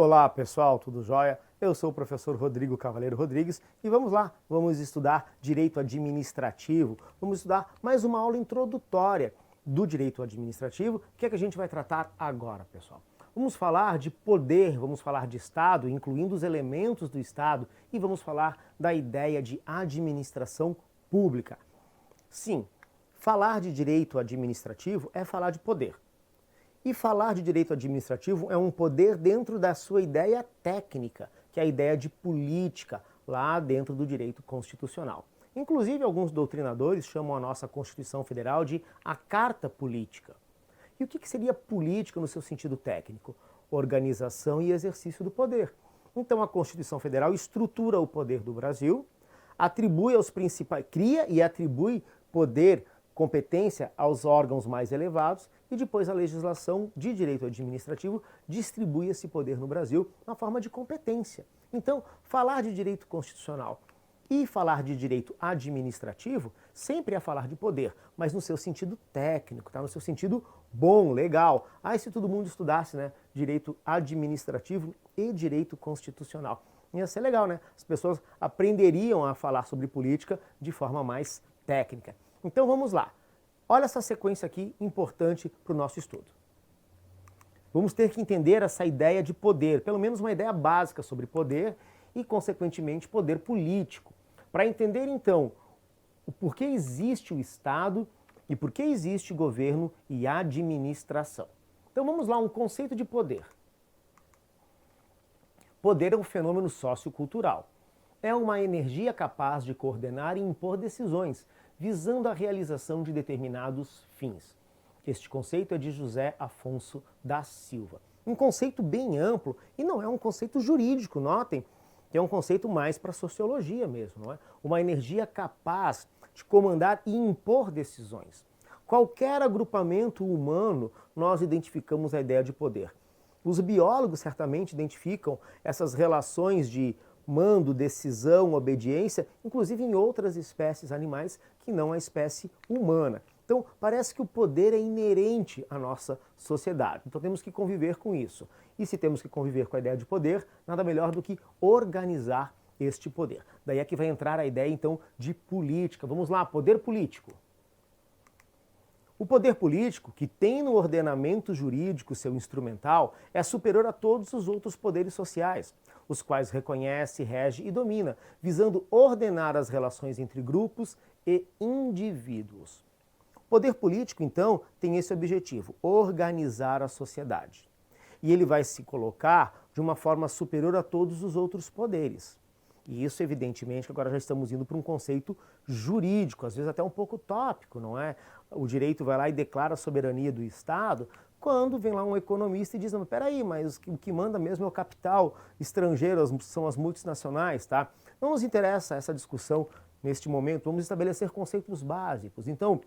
Olá pessoal, tudo jóia? Eu sou o professor Rodrigo Cavaleiro Rodrigues e vamos lá, vamos estudar direito administrativo, vamos estudar mais uma aula introdutória do direito administrativo. O que é que a gente vai tratar agora, pessoal? Vamos falar de poder, vamos falar de Estado, incluindo os elementos do Estado, e vamos falar da ideia de administração pública. Sim, falar de direito administrativo é falar de poder. E falar de direito administrativo é um poder dentro da sua ideia técnica, que é a ideia de política, lá dentro do direito constitucional. Inclusive, alguns doutrinadores chamam a nossa Constituição Federal de a Carta Política. E o que seria política no seu sentido técnico? Organização e exercício do poder. Então, a Constituição Federal estrutura o poder do Brasil, atribui aos principais, cria e atribui poder, competência aos órgãos mais elevados e depois a legislação de direito administrativo distribui esse poder no Brasil na forma de competência. Então, falar de direito constitucional e falar de direito administrativo sempre é falar de poder, mas no seu sentido técnico, tá? No seu sentido bom, legal. Ah, e se todo mundo estudasse, né, direito administrativo e direito constitucional? Ia ser legal, né? As pessoas aprenderiam a falar sobre política de forma mais técnica. Então vamos lá. Olha essa sequência aqui importante para o nosso estudo. Vamos ter que entender essa ideia de poder, pelo menos uma ideia básica sobre poder e, consequentemente, poder político. Para entender, então, o porquê existe o Estado e por que existe governo e administração. Então vamos lá, um conceito de poder. Poder é um fenômeno sociocultural. É uma energia capaz de coordenar e impor decisões, visando a realização de determinados fins. Este conceito é de José Afonso da Silva. Um conceito bem amplo e não é um conceito jurídico, notem, que é um conceito mais para a sociologia mesmo, não é? Uma energia capaz de comandar e impor decisões. Qualquer agrupamento humano, nós identificamos a ideia de poder. Os biólogos certamente identificam essas relações de mando, decisão, obediência, inclusive em outras espécies animais que não a espécie humana. Então, parece que o poder é inerente à nossa sociedade. Então, temos que conviver com isso. E se temos que conviver com a ideia de poder, nada melhor do que organizar este poder. Daí é que vai entrar a ideia, então, de política. Vamos lá, poder político. O poder político, que tem no ordenamento jurídico seu instrumental, é superior a todos os outros poderes sociais, os quais reconhece, rege e domina, visando ordenar as relações entre grupos e indivíduos. O poder político, então, tem esse objetivo, organizar a sociedade. E ele vai se colocar de uma forma superior a todos os outros poderes. E isso, evidentemente, que agora já estamos indo para um conceito jurídico, às vezes até um pouco utópico, não é? O direito vai lá e declara a soberania do Estado, quando vem lá um economista e diz, não, peraí, mas o que manda mesmo é o capital estrangeiro, são as multinacionais, tá? Não nos interessa essa discussão neste momento, vamos estabelecer conceitos básicos. Então,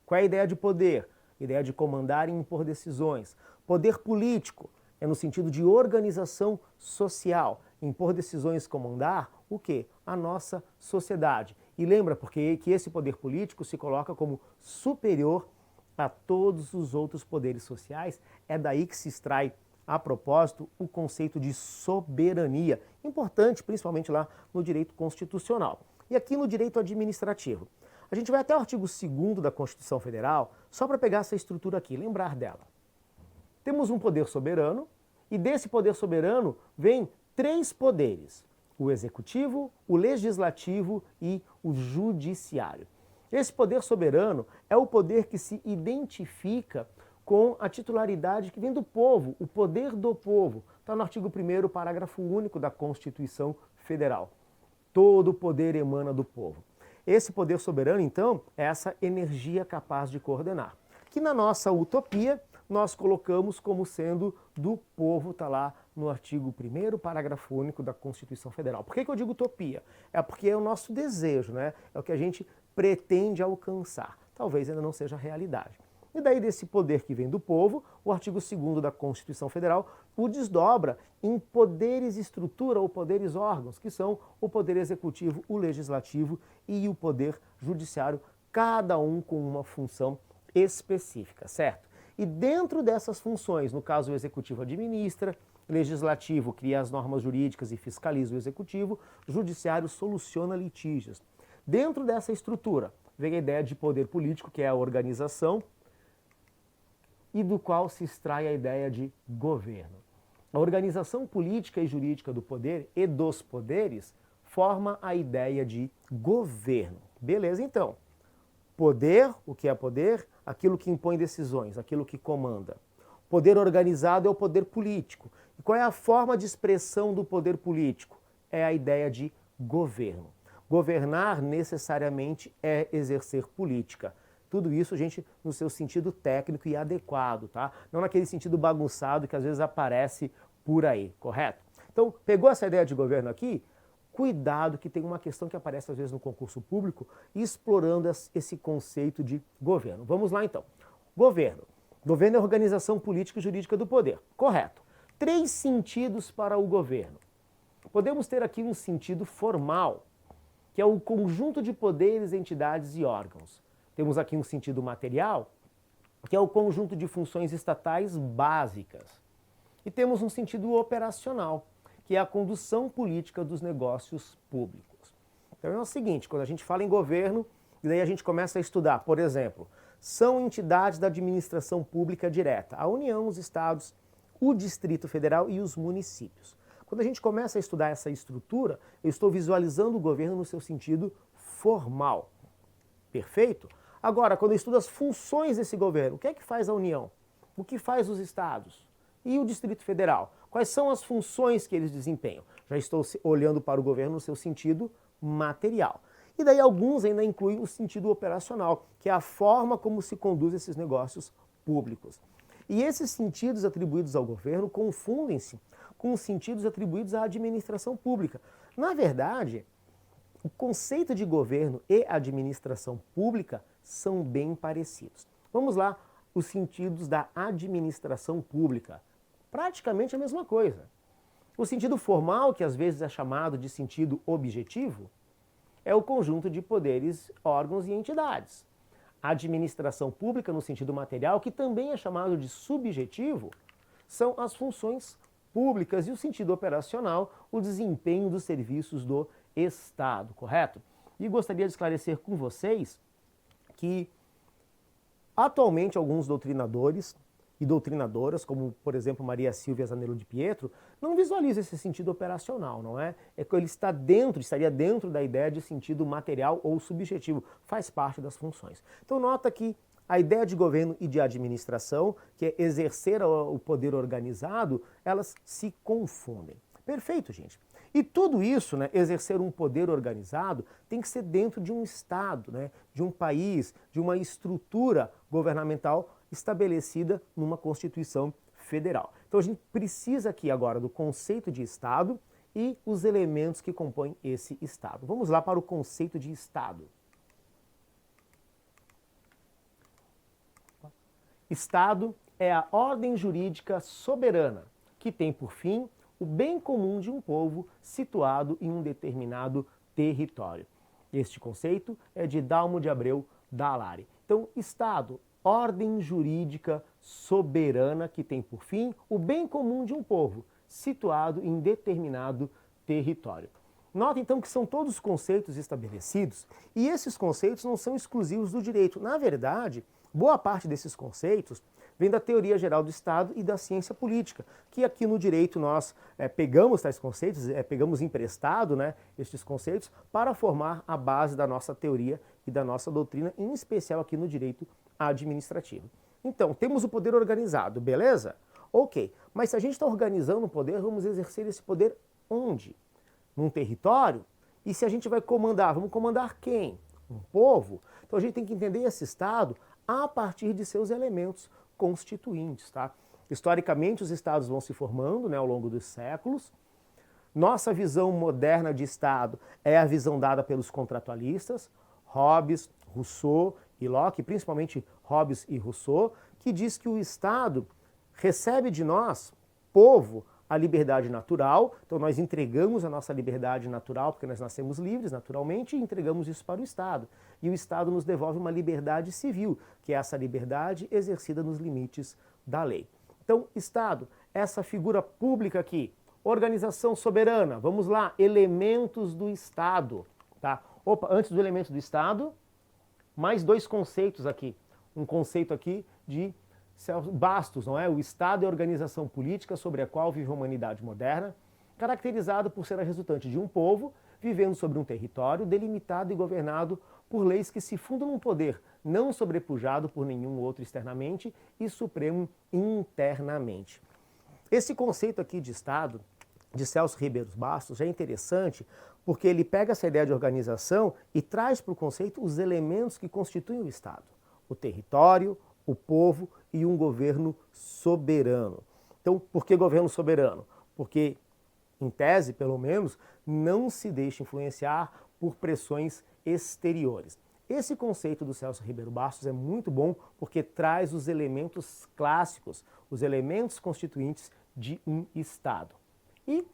qual é a ideia de poder? A ideia de comandar e impor decisões. Poder político é no sentido de organização social. Impor decisões, comandar o quê? A nossa sociedade. E lembra porque que esse poder político se coloca como superior a todos os outros poderes sociais. É daí que se extrai, a propósito, o conceito de soberania. Importante, principalmente lá no direito constitucional. E aqui no direito administrativo. A gente vai até o artigo 2º da Constituição Federal, só para pegar essa estrutura aqui, lembrar dela. Temos um poder soberano, e desse poder soberano vem 3 poderes: o executivo, o legislativo e o judiciário. Esse poder soberano é o poder que se identifica com a titularidade que vem do povo, o poder do povo. Está no artigo 1º, parágrafo único da Constituição Federal. Todo poder emana do povo. Esse poder soberano, então, é essa energia capaz de coordenar, que na nossa utopia nós colocamos como sendo do povo, está lá no artigo 1º, parágrafo único da Constituição Federal. Por que eu digo utopia? É porque é o nosso desejo, né? É o que a gente pretende alcançar. Talvez ainda não seja a realidade. E daí desse poder que vem do povo, o artigo 2º da Constituição Federal o desdobra em poderes estrutura ou poderes órgãos, que são o poder executivo, o legislativo e o poder judiciário, cada um com uma função específica, certo? E dentro dessas funções, no caso o executivo administra, Legislativo cria as normas jurídicas e fiscaliza o executivo, judiciário soluciona litígios. Dentro dessa estrutura vem a ideia de poder político, que é a organização, e do qual se extrai a ideia de governo. A organização política e jurídica do poder e dos poderes forma a ideia de governo. Beleza, então. Poder, o que é poder? Aquilo que impõe decisões, aquilo que comanda. Poder organizado é o poder político. E qual é a forma de expressão do poder político? É a ideia de governo. Governar necessariamente é exercer política. Tudo isso, gente, no seu sentido técnico e adequado, tá? Não naquele sentido bagunçado que às vezes aparece por aí, correto? Então, pegou essa ideia de governo aqui? Cuidado que tem uma questão que aparece às vezes no concurso público explorando esse conceito de governo. Vamos lá então. Governo. Governo é a organização política e jurídica do poder. Correto. 3 sentidos para o governo. Podemos ter aqui um sentido formal, que é o conjunto de poderes, entidades e órgãos. Temos aqui um sentido material, que é o conjunto de funções estatais básicas. E temos um sentido operacional, que é a condução política dos negócios públicos. Então é o seguinte, quando a gente fala em governo, e daí a gente começa a estudar, por exemplo, são entidades da administração pública direta, a União, os estados, o Distrito Federal e os municípios. Quando a gente começa a estudar essa estrutura, eu estou visualizando o governo no seu sentido formal. Perfeito? Agora, quando eu estudo as funções desse governo, o que é que faz a União? O que faz os estados? E o Distrito Federal? Quais são as funções que eles desempenham? Já estou olhando para o governo no seu sentido material. E daí alguns ainda incluem o sentido operacional, que é a forma como se conduz esses negócios públicos. E esses sentidos atribuídos ao governo confundem-se com os sentidos atribuídos à administração pública. Na verdade, o conceito de governo e administração pública são bem parecidos. Vamos lá, os sentidos da administração pública. Praticamente a mesma coisa. O sentido formal, que às vezes é chamado de sentido objetivo, é o conjunto de poderes, órgãos e entidades. A administração pública, no sentido material, que também é chamado de subjetivo, são as funções públicas e o sentido operacional, o desempenho dos serviços do Estado, correto? E gostaria de esclarecer com vocês que atualmente alguns doutrinadores e doutrinadoras, como por exemplo Maria Silvia Zanello de Pietro, não visualizam esse sentido operacional, não é? É que ele estaria dentro da ideia de sentido material ou subjetivo, faz parte das funções. Então nota que a ideia de governo e de administração, que é exercer o poder organizado, elas se confundem. Perfeito, gente. E tudo isso, né, exercer um poder organizado, tem que ser dentro de um Estado, né, de um país, de uma estrutura governamental estabelecida numa Constituição Federal. Então a gente precisa aqui agora do conceito de Estado e os elementos que compõem esse Estado. Vamos lá para o conceito de Estado. Estado é a ordem jurídica soberana, que tem por fim o bem comum de um povo situado em um determinado território. Este conceito é de Dalmo de Abreu Dallari. Então, Estado, ordem jurídica soberana que tem por fim o bem comum de um povo situado em determinado território. Nota então que são todos conceitos estabelecidos e esses conceitos não são exclusivos do direito. Na verdade, boa parte desses conceitos vem da teoria geral do Estado e da ciência política, que aqui no direito nós pegamos tais conceitos, pegamos emprestado, né, estes conceitos para formar a base da nossa teoria e da nossa doutrina, em especial aqui no direito administrativo. Então, temos o poder organizado, beleza? Ok, mas se a gente está organizando o poder, vamos exercer esse poder onde? Num território? E se a gente vai comandar, vamos comandar quem? Um povo? Então a gente tem que entender esse Estado a partir de seus elementos constituintes, tá? Historicamente, os estados vão se formando, né, ao longo dos séculos. Nossa visão moderna de Estado é a visão dada pelos contratualistas, Hobbes, Rousseau e Locke, principalmente Hobbes e Rousseau, que diz que o Estado recebe de nós, povo, a liberdade natural. Então nós entregamos a nossa liberdade natural, porque nós nascemos livres naturalmente, e entregamos isso para o Estado. E o Estado nos devolve uma liberdade civil, que é essa liberdade exercida nos limites da lei. Então, Estado essa figura pública aqui. Organização soberana, vamos lá, elementos do Estado. Tá? Opa, antes do elemento do Estado, mais dois conceitos aqui. Um conceito aqui de Bastos, não é? O Estado é a organização política sobre a qual vive a humanidade moderna, caracterizado por ser a resultante de um povo vivendo sobre um território delimitado e governado por leis que se fundam num poder não sobrepujado por nenhum outro externamente e supremo internamente. Esse conceito aqui de Estado, de Celso Ribeiro Bastos, é interessante porque ele pega essa ideia de organização e traz para o conceito os elementos que constituem o Estado. O território, o povo e um governo soberano. Então, por que governo soberano? Porque, em tese, pelo menos, não se deixa influenciar por pressões exteriores. Esse conceito do Celso Ribeiro Bastos é muito bom porque traz os elementos clássicos, os elementos constituintes de um Estado. E,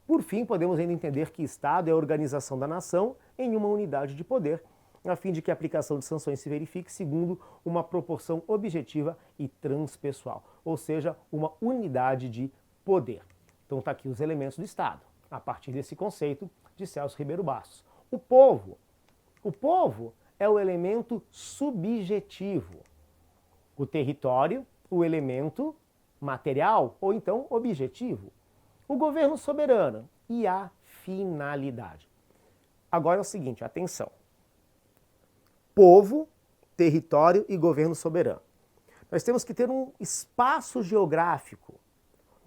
por fim, podemos ainda entender que Estado é a organização da nação em uma unidade de poder, a fim de que a aplicação de sanções se verifique segundo uma proporção objetiva e transpessoal, ou seja, uma unidade de poder. Então está aqui os elementos do Estado, a partir desse conceito de Celso Ribeiro Bastos. O povo é o elemento subjetivo. O território, o elemento material ou então objetivo. O governo soberano e a finalidade. Agora é o seguinte, atenção. Povo, território e governo soberano. Nós temos que ter um espaço geográfico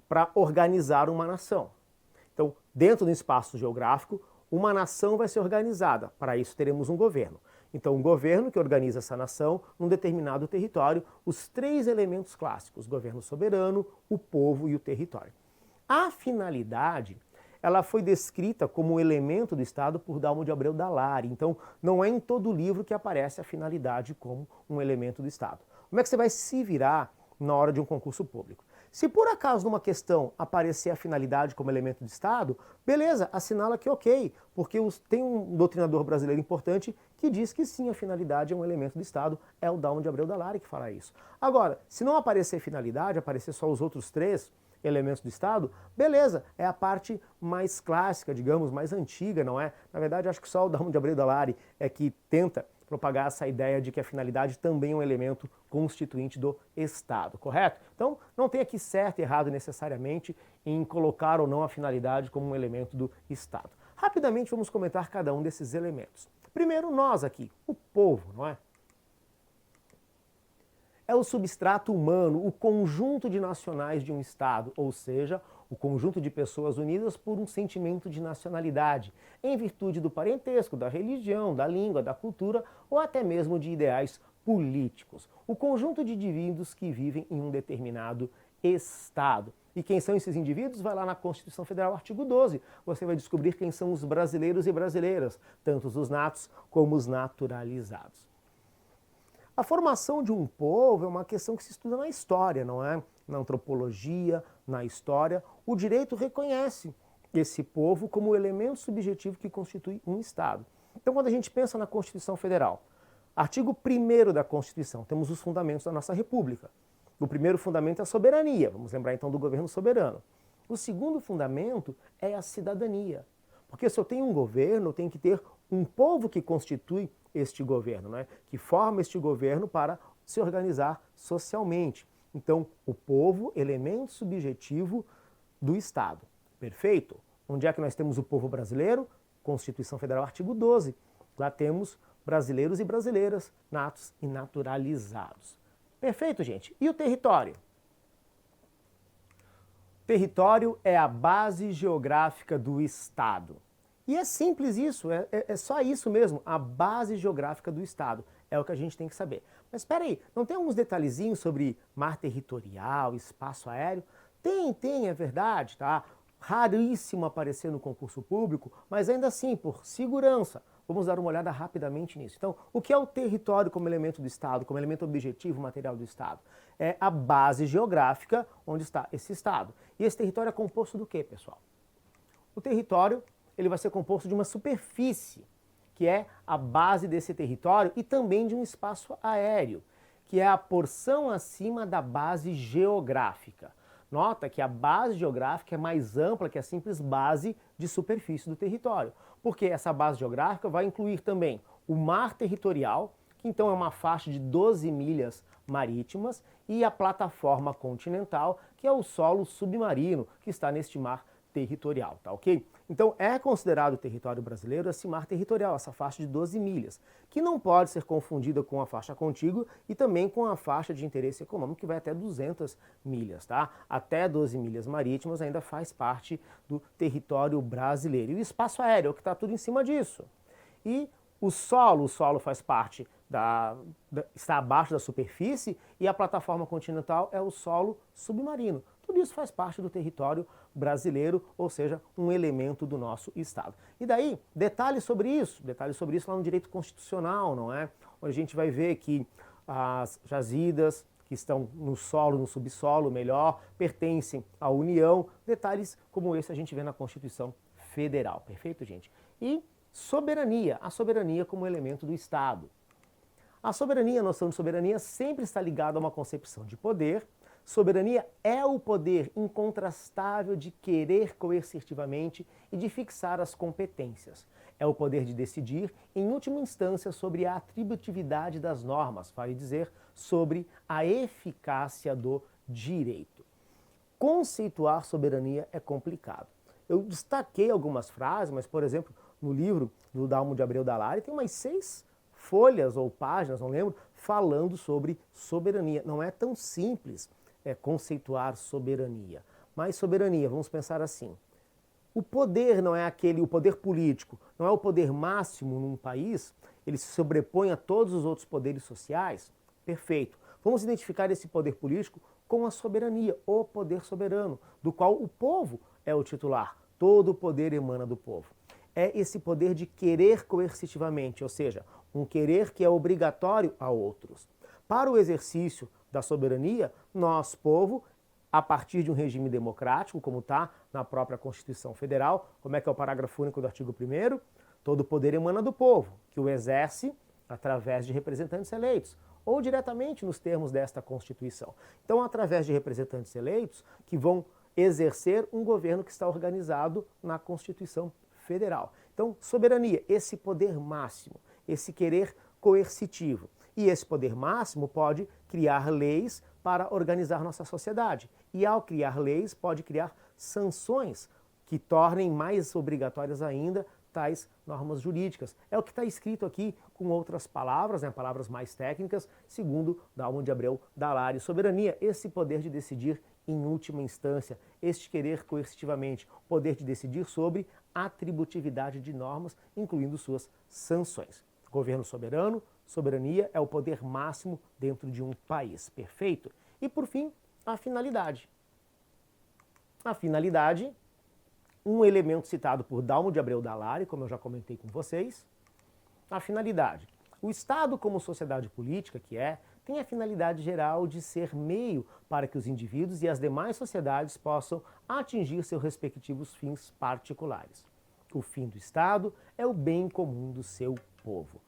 para organizar uma nação. Então, dentro do espaço geográfico, uma nação vai ser organizada. Para isso, teremos um governo. Então, um governo que organiza essa nação num determinado território, os três elementos clássicos, governo soberano, o povo e o território. A finalidade, ela foi descrita como um elemento do Estado por Dalmo de Abreu Dallari. Então, não é em todo livro que aparece a finalidade como um elemento do Estado. Como é que você vai se virar na hora de um concurso público? Se por acaso numa questão aparecer a finalidade como elemento de Estado, beleza, assinala que ok, porque tem um doutrinador brasileiro importante que diz que sim, a finalidade é um elemento do Estado, é o Dalmo de Abreu Dallari que fala isso. Agora, se não aparecer finalidade, aparecer só os outros três elementos do Estado, beleza, é a parte mais clássica, digamos, mais antiga, não é? Na verdade, acho que só o Dalmo de Abreu Dallari é que tenta propagar essa ideia de que a finalidade também é um elemento constituinte do Estado, correto? Então, não tem aqui certo e errado necessariamente em colocar ou não a finalidade como um elemento do Estado. Rapidamente vamos comentar cada um desses elementos. Primeiro, nós aqui, o povo, não é? É o substrato humano, o conjunto de nacionais de um Estado, ou seja, o conjunto de pessoas unidas por um sentimento de nacionalidade, em virtude do parentesco, da religião, da língua, da cultura ou até mesmo de ideais políticos. O conjunto de indivíduos que vivem em um determinado Estado. E quem são esses indivíduos? Vai lá na Constituição Federal, artigo 12. Você vai descobrir quem são os brasileiros e brasileiras, tanto os natos como os naturalizados. A formação de um povo é uma questão que se estuda na história, não é? Na antropologia, na história. O direito reconhece esse povo como o elemento subjetivo que constitui um Estado. Então, quando a gente pensa na Constituição Federal, artigo 1º da Constituição, temos os fundamentos da nossa República. O primeiro fundamento é a soberania, vamos lembrar então do governo soberano. O segundo fundamento é a cidadania. Porque se eu tenho um governo, eu tenho que ter um povo que constitui este governo, né? Que forma este governo para se organizar socialmente. Então, o povo, elemento subjetivo do Estado. Perfeito? Onde é que nós temos o povo brasileiro? Constituição Federal, artigo 12. Lá temos brasileiros e brasileiras, natos e naturalizados. Perfeito, gente. E o território? Território é a base geográfica do Estado. E é simples isso, é só isso mesmo, a base geográfica do Estado. É o que a gente tem que saber. Mas espera aí, não tem alguns detalhezinhos sobre mar territorial, espaço aéreo? Tem, é verdade, tá? Raríssimo aparecer no concurso público, mas ainda assim, por segurança, vamos dar uma olhada rapidamente nisso. Então, o que é o território como elemento do Estado, como elemento objetivo material do Estado? É a base geográfica onde está esse Estado. E esse território é composto do quê, pessoal? O território ele vai ser composto de uma superfície, que é a base desse território, e também de um espaço aéreo, que é a porção acima da base geográfica. Nota que a base geográfica é mais ampla que a simples base de superfície do território, porque essa base geográfica vai incluir também o mar territorial, que então é uma faixa de 12 milhas marítimas, e a plataforma continental, que é o solo submarino que está neste mar territorial, tá ok? Então é considerado o território brasileiro esse mar territorial, essa faixa de 12 milhas, que não pode ser confundida com a faixa contígua e também com a faixa de interesse econômico que vai até 200 milhas, tá? Até 12 milhas marítimas ainda faz parte do território brasileiro. E o espaço aéreo é o que está tudo em cima disso. E o solo faz parte está abaixo da superfície e a plataforma continental é o solo submarino. Tudo isso faz parte do território brasileiro, ou seja, um elemento do nosso Estado. E daí, detalhes sobre isso lá no direito constitucional, não é? Onde a gente vai ver que as jazidas que estão no solo, no subsolo, melhor, pertencem à União. Detalhes como esse a gente vê na Constituição Federal, perfeito, gente? E soberania, a soberania como elemento do Estado. A soberania, a noção de soberania sempre está ligada a uma concepção de poder. Soberania é o poder incontrastável de querer coercitivamente e de fixar as competências. É o poder de decidir, em última instância, sobre a atributividade das normas, vale dizer, sobre a eficácia do direito. Conceituar soberania é complicado. Eu destaquei algumas frases, mas, por exemplo, no livro do Dalmo de Abreu Dallari tem umas 6 folhas ou páginas, não lembro, falando sobre soberania. Não é tão simples conceituar soberania. Mas soberania, vamos pensar assim, o poder não é o poder político, não é o poder máximo num país, ele se sobrepõe a todos os outros poderes sociais? Perfeito. Vamos identificar esse poder político com a soberania, o poder soberano, do qual o povo é o titular. Todo o poder emana do povo. É esse poder de querer coercitivamente, ou seja, um querer que é obrigatório a outros. Para o exercício da soberania, nós, povo, a partir de um regime democrático, como está na própria Constituição Federal, como é que é o parágrafo único do artigo 1º? Todo poder emana do povo, que o exerce através de representantes eleitos, ou diretamente nos termos desta Constituição. Então, através de representantes eleitos que vão exercer um governo que está organizado na Constituição Federal. Então, soberania, esse poder máximo, esse querer coercitivo. E esse poder máximo pode criar leis para organizar nossa sociedade. E ao criar leis, pode criar sanções que tornem mais obrigatórias ainda tais normas jurídicas. É o que está escrito aqui com outras palavras, né, palavras mais técnicas, segundo Dalmo de Abreu Dallari. Soberania, esse poder de decidir em última instância, este querer coercitivamente, poder de decidir sobre atributividade de normas, incluindo suas sanções. Governo soberano, soberania é o poder máximo dentro de um país. Perfeito? E por fim, a finalidade. A finalidade, um elemento citado por Dalmo de Abreu Dallari, como eu já comentei com vocês. A finalidade. O Estado, como sociedade política que tem a finalidade geral de ser meio para que os indivíduos e as demais sociedades possam atingir seus respectivos fins particulares. O fim do Estado é o bem comum do seu povo.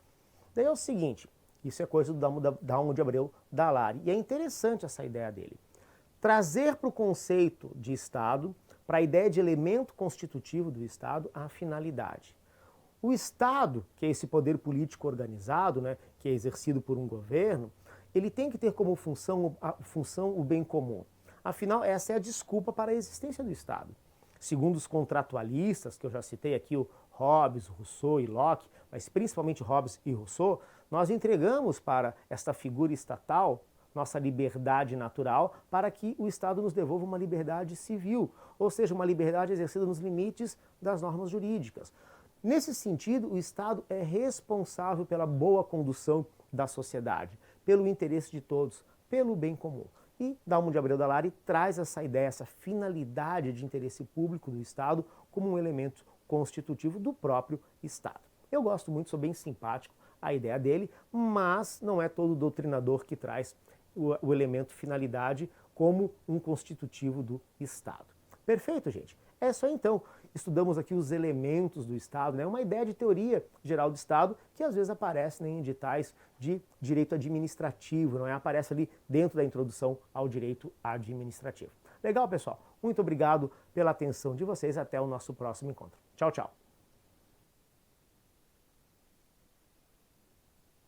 Daí é o seguinte, isso é coisa do Dalmo de Abreu Dallari, e é interessante essa ideia dele. Trazer para o conceito de Estado, para a ideia de elemento constitutivo do Estado, a finalidade. O Estado, que é esse poder político organizado, né, que é exercido por um governo, ele tem que ter como função o bem comum. Afinal, essa é a desculpa para a existência do Estado. Segundo os contratualistas, que eu já citei aqui, o Hobbes, Rousseau e Locke, mas principalmente Hobbes e Rousseau, nós entregamos para esta figura estatal nossa liberdade natural para que o Estado nos devolva uma liberdade civil, ou seja, uma liberdade exercida nos limites das normas jurídicas. Nesse sentido, o Estado é responsável pela boa condução da sociedade, pelo interesse de todos, pelo bem comum. E Dalmo de Abreu Dallari traz essa ideia, essa finalidade de interesse público do Estado como um elemento constitutivo do próprio Estado. Eu gosto muito, sou bem simpático à ideia dele, mas não é todo doutrinador que traz o elemento finalidade como um constitutivo do Estado. Perfeito, gente? É isso aí, então. Estudamos aqui os elementos do Estado, né? Uma ideia de teoria geral do Estado que às vezes aparece em editais de direito administrativo, não é? Aparece ali dentro da introdução ao direito administrativo. Legal, pessoal? Muito obrigado pela atenção de vocês. Até o nosso próximo encontro. Tchau, tchau.